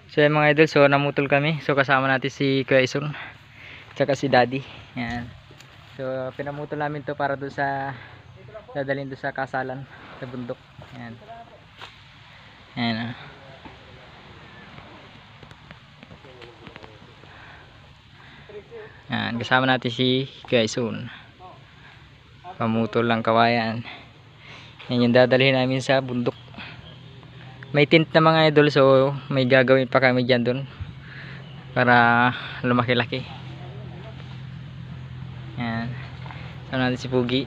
So yan mga idol, so namutol kami. So kasama natin si Kuya Ison, tsaka si Daddy. Yan. So pinamutol namin to para doon sa dadalhin doon sa kasalan sa bundok. Yan. Yan. Yan, kasama natin si Kuya Ison. Pamutol lang kawayan. Yan yung dadalhin namin sa bundok. May tent na mga idol, so may gagawin pa kami dyan doon para lumaki-laki. Yan. Kasama natin si Pugi.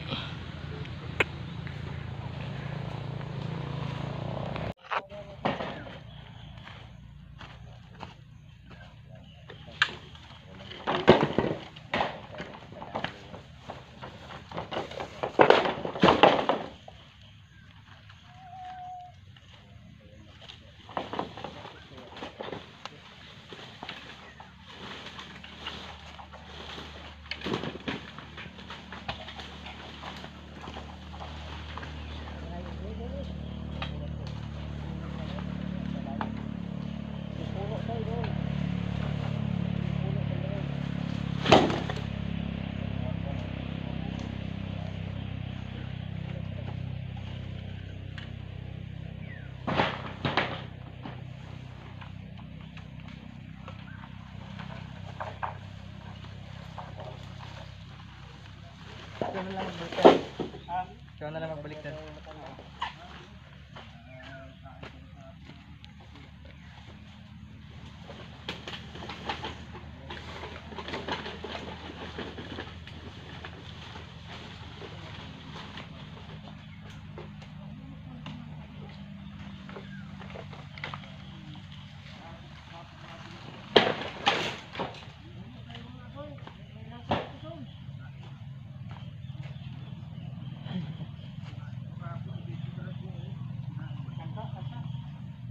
Ikaw na lang magbalik na.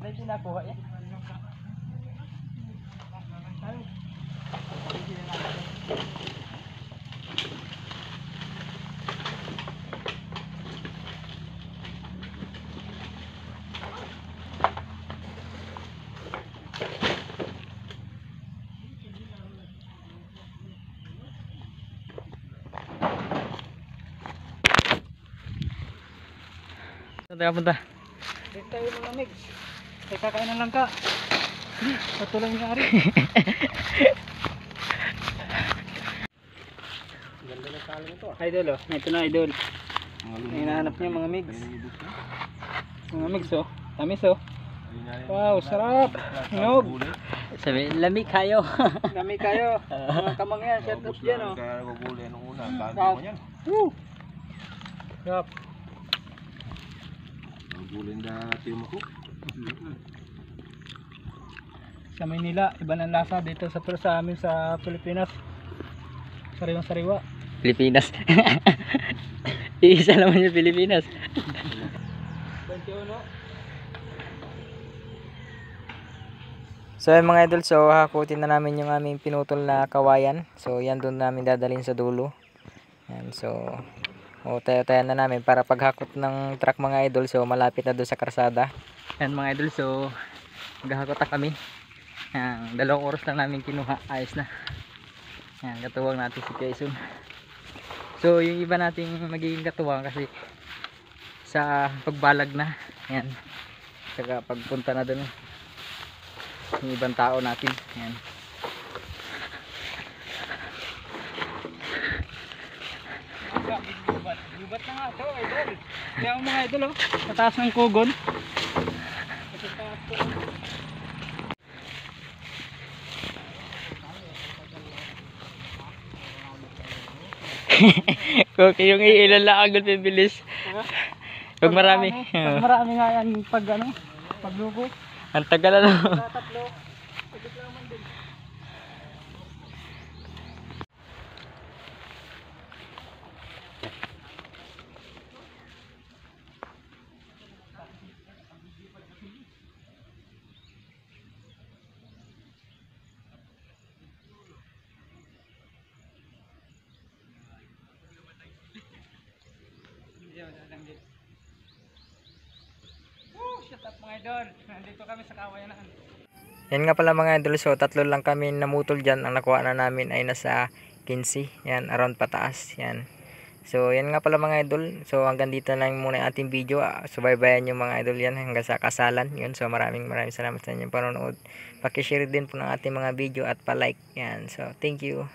May pinakuha yan. Saan tayo punta? Dito tayo mga mix. Ay kakain ng langka. Patuloy nga rin. Ganda ng kalang ito. Idol oh. Ito na idol. Hinahanap niya mga mix. Mga mix oh. Tamis oh. Wow, sarap. Hinog. Sabi, lami kayo. Lami kayo. Mga kamang yan. Shut up dyan oh. Gugulay nung una. Wow. Bago mo yan. Sarap. Gugulay na tiyong ako. Sa Maynila, iba ng lasa dito sa amin sa Pilipinas. Sariwang sariwa. Pilipinas. Iisa naman yung Pilipinas. 21. So yan mga idol, so hakutin na namin yung aming pinutol na kawayan. So yan doon namin dadalhin sa dulo. Yan, so tayo-tayo na namin para paghakot ng truck mga idol, so malapit na doon sa karsada. Yan mga idol, so maghahakot na kami. Yan, 2 oras lang namin kinuha, ayos na. Yan, katuwang natin si Quezon. So yung iba nating magiging katuwang kasi sa pagbalag na. Yan, saka pagpunta na doon yung ibang tao natin. Yan. Gubat na nga ito idol. Kaya mga idol oh. Sa taas ng kugon. Okay, yung ilan lang agad pibilis. Pag marami. Pag marami nga yan pag ano, paglugo. Ang tagal na. Tatlo. Pagit lang naman din. Shut up mga idol. Nandito kami sa Kawayanan. Yan nga pala mga idol, so tatlo lang kami namutol dyan. Ang nakuha na namin ay nasa 15. Yan, around pataas. Yan. So yan nga pala mga idol. So hanggang dito lang muna yung ating video. Subaybayan yung mga idol yan hanggang sa kasalan. Yun, so maraming salamat sa inyong panonood. Paki-share din po ng ating mga video at pa-like. Yan, so thank you.